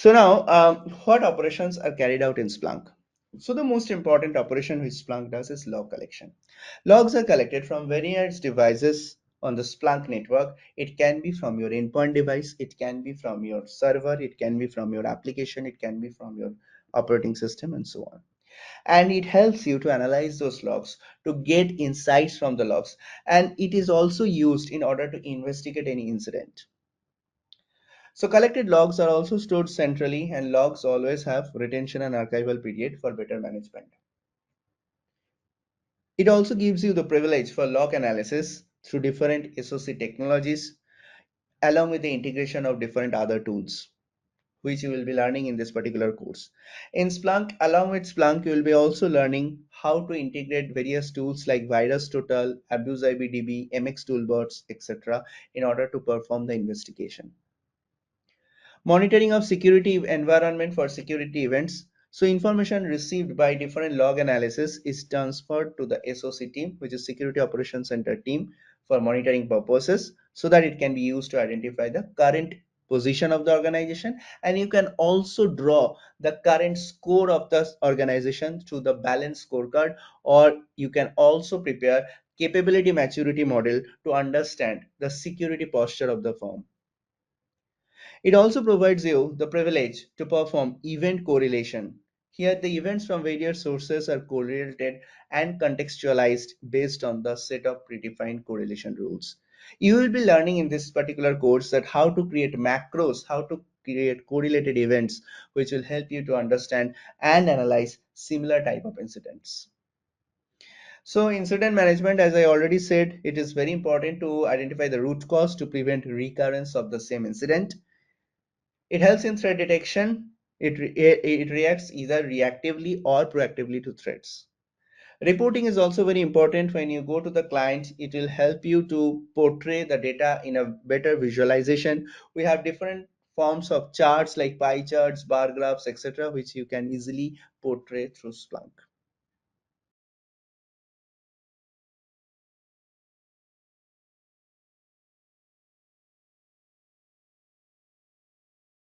So now, what operations are carried out in Splunk? So the most important operation which Splunk does is log collection. Logs are collected from various devices on the Splunk network. It can be from your endpoint device, it can be from your server, it can be from your application, it can be from your operating system, and so on. And it helps you to analyze those logs, to get insights from the logs, and it is also used in order to investigate any incident. So collected logs are also stored centrally, and logs always have retention and archival period for better management. It also gives you the privilege for log analysis through different SOC technologies, along with the integration of different other tools, which you will be learning in this particular course. In Splunk, along with Splunk, you will be also learning how to integrate various tools like VirusTotal, AbuseIBDB, MX Toolbots, etc. in order to perform the investigation. Monitoring of security environment for security events. So information received by different log analysis is transferred to the SOC team, which is Security Operations Center team, for monitoring purposes, so that it can be used to identify the current position of the organization, and you can also draw the current score of the organization through the balance scorecard, or you can also prepare capability maturity model to understand the security posture of the firm. It also provides you the privilege to perform event correlation. Here, the events from various sources are correlated and contextualized based on the set of predefined correlation rules. You will be learning in this particular course that how to create macros, how to create correlated events, which will help you to understand and analyze similar type of incidents. So incident management, as I already said, it is very important to identify the root cause to prevent recurrence of the same incident. It helps in threat detection. It reacts either reactively or proactively to threats. Reporting is also very important. When you go to the client, it will help you to portray the data in a better visualization. We have different forms of charts like pie charts, bar graphs, etc., which you can easily portray through Splunk.